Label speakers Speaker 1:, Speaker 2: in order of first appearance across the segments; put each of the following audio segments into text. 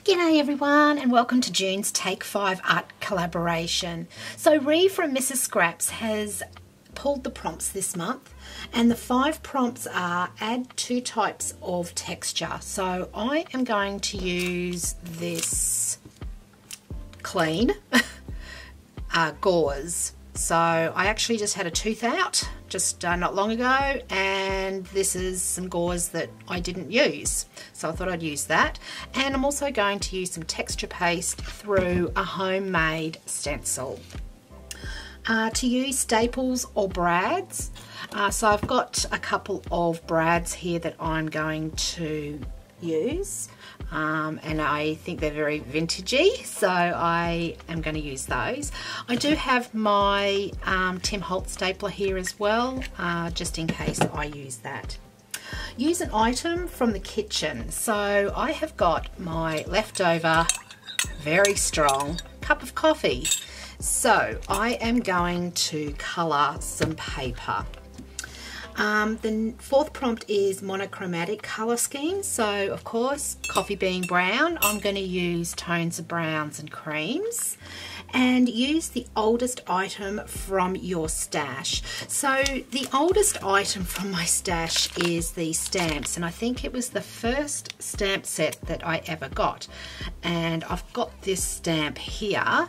Speaker 1: G'day everyone and welcome to June's Take 5 art collaboration. So Rhie from Mrs. Scraps has pulled the prompts this month, and the 5 prompts are add 2 types of texture. So I am going to use this clean gauze. So I actually just had a tooth out just not long ago, and this is some gauze that I didn't use, so I thought I'd use that. And I'm also going to use some texture paste through a homemade stencil. To use staples or brads, so I've got a couple of brads here that I'm going to use, and I think they're very vintagey, so I am going to use those. I do have my Tim Holtz stapler here as well, just in case I use that. Use an item from the kitchen. So I have got my leftover very strong cup of coffee, so I am going to colour some paper. The 4th prompt is monochromatic colour scheme. So of course, coffee being brown, I'm going to use tones of browns and creams, and use the oldest item from your stash. So the oldest item from my stash is the stamps, and I think it was the first stamp set that I ever got. And I've got this stamp here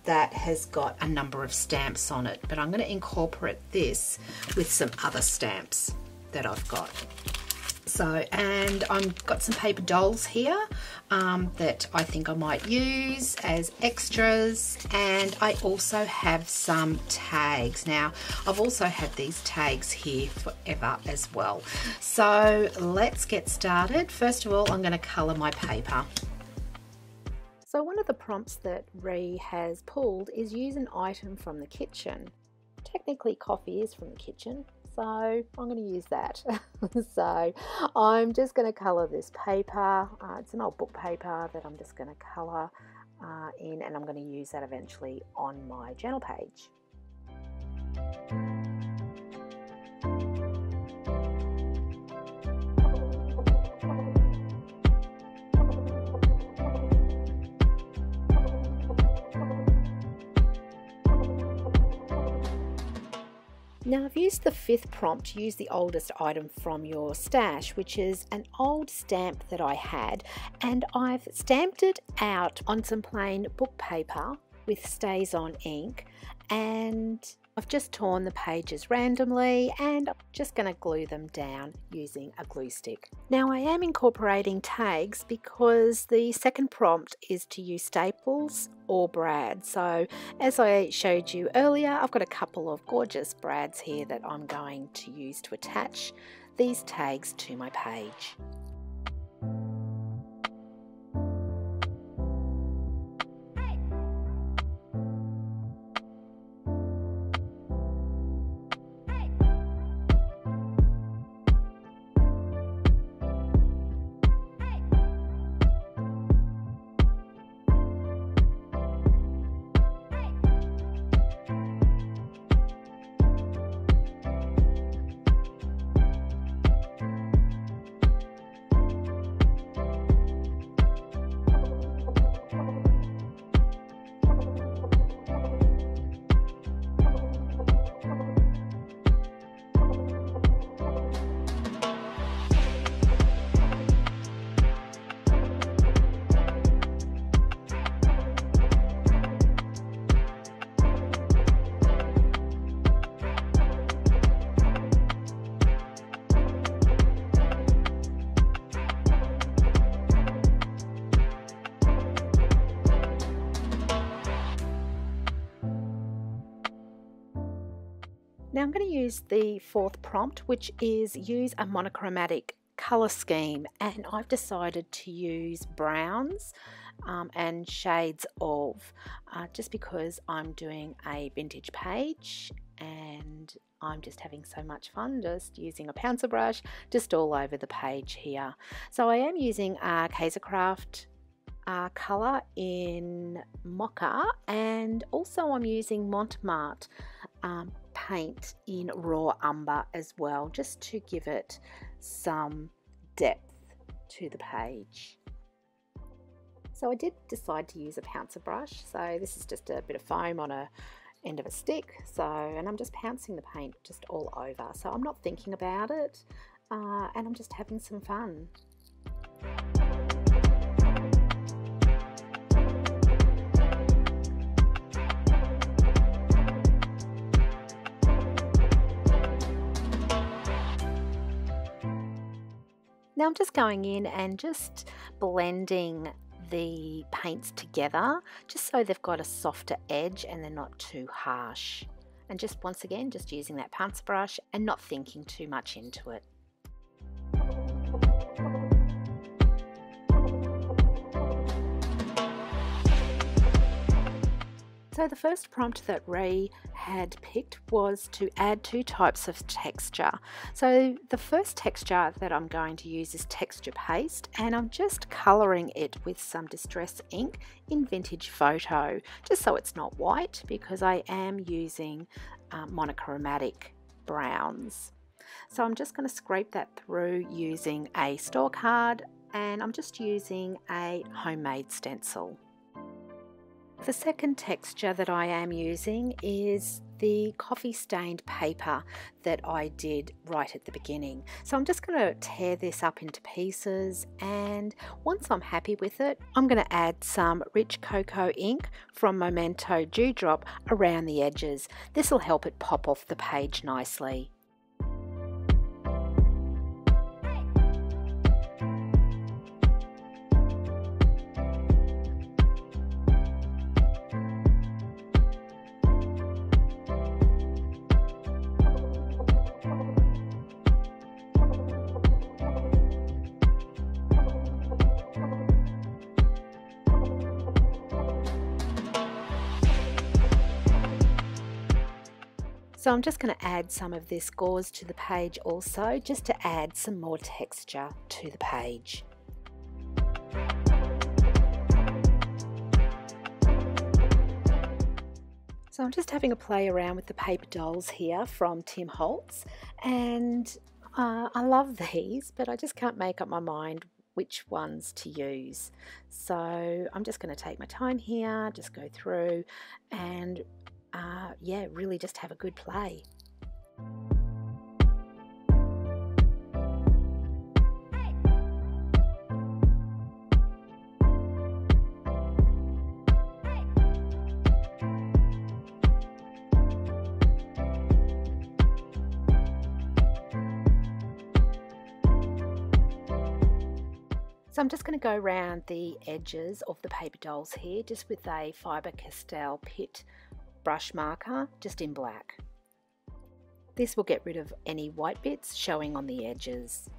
Speaker 1: that has got a number of stamps on it, but I'm going to incorporate this with some other stamps that I've got. So, and I've got some paper dolls here that I think I might use as extras, and I also have some tags. Now, I've also had these tags here forever as well. So let's get started. First of all, I'm going to colour my paper. So one of the prompts that Rhie has pulled is use an item from the kitchen. Technically coffee is from the kitchen, so I'm going to use that. So I'm just going to colour this paper. It's an old book paper that I'm just going to colour in, and I'm going to use that eventually on my journal page. Now I've used the 5th prompt, use the oldest item from your stash, which is an old stamp that I had, and I've stamped it out on some plain book paper with StazOn ink, and I've just torn the pages randomly, and I'm just going to glue them down using a glue stick. Now I am incorporating tags because the 2nd prompt is to use staples or brads. So as I showed you earlier, I've got a couple of gorgeous brads here that I'm going to use to attach these tags to my page. Now I'm going to use the 4th prompt, which is use a monochromatic colour scheme, and I've decided to use browns and shades of, just because I'm doing a vintage page and I'm just having so much fun just using a pencil brush just all over the page here. So I am using a Kaisercraft colour in Mocha, and also I'm using Montmartre paint in raw umber as well, just to give it some depth to the page. So I did decide to use a pouncer brush. So this is just a bit of foam on a end of a stick. And I'm just pouncing the paint just all over. So I'm not thinking about it, and I'm just having some fun. Now I'm just going in and just blending the paints together, just so they've got a softer edge and they're not too harsh. And just once again, just using that pouncer brush and not thinking too much into it. So the first prompt that Rhie had picked was to add 2 types of texture. So the first texture that I'm going to use is texture paste, and I'm just colouring it with some distress ink in Vintage Photo, just so it's not white, because I am using monochromatic browns. So I'm just going to scrape that through using a store card, and I'm just using a homemade stencil. The second texture that I am using is the coffee stained paper that I did right at the beginning. So I'm just going to tear this up into pieces, and once I'm happy with it, I'm going to add some rich cocoa ink from Memento Dewdrop around the edges. This will help it pop off the page nicely. So I'm just going to add some of this gauze to the page also, just to add some more texture to the page. So I'm just having a play around with the paper dolls here from Tim Holtz, and I love these, but I just can't make up my mind which ones to use. So I'm just going to take my time here, just go through and yeah, really just have a good play. So I'm just going to go around the edges of the paper dolls here, just with a Faber-Castell Pitt brush marker, just in black. This will get rid of any white bits showing on the edges.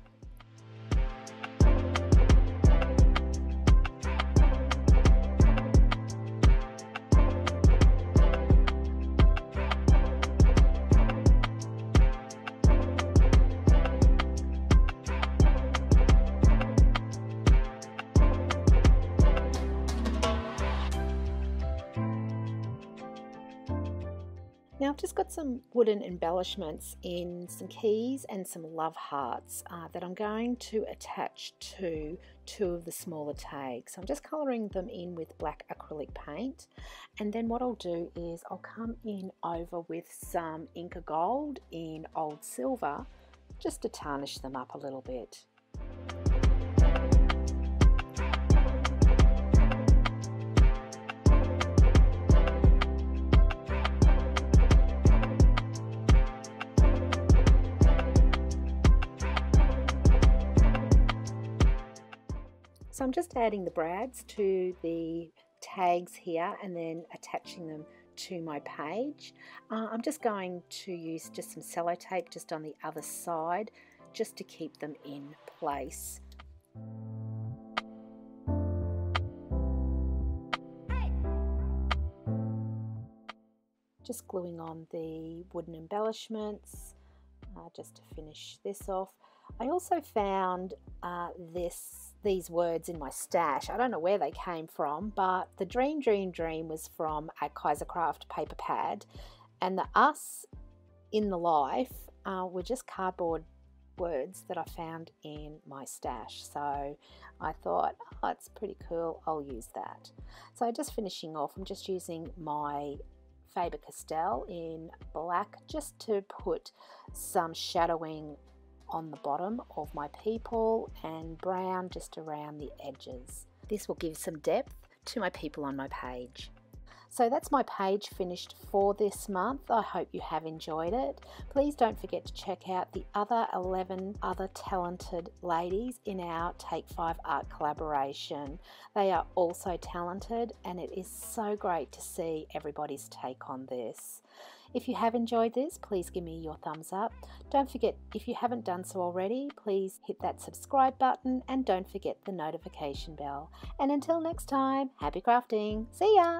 Speaker 1: Now I've just got some wooden embellishments in some keys and some love hearts that I'm going to attach to 2 of the smaller tags. So I'm just colouring them in with black acrylic paint, and then what I'll do is I'll come in over with some Inca Gold in Old Silver just to tarnish them up a little bit. So I'm just adding the brads to the tags here and then attaching them to my page. I'm just going to use just some sellotape just on the other side just to keep them in place. Just gluing on the wooden embellishments just to finish this off. I also found these words in my stash. I don't know where they came from, but the Dream Dream Dream was from a Kaisercraft paper pad, and the Us in the Life were just cardboard words that I found in my stash. So I thought, oh, it's pretty cool, I'll use that. So just finishing off, I'm just using my Faber-Castell in black just to put some shadowing on the bottom of my people, and brown just around the edges. This will give some depth to my people on my page. So that's my page finished for this month. I hope you have enjoyed it. Please don't forget to check out the other 11 other talented ladies in our Take 5 art collaboration. They are also talented, and it is so great to see everybody's take on this. If you have enjoyed this, please give me your thumbs up. Don't forget, if you haven't done so already, please hit that subscribe button and don't forget the notification bell. And until next time, happy crafting. See ya!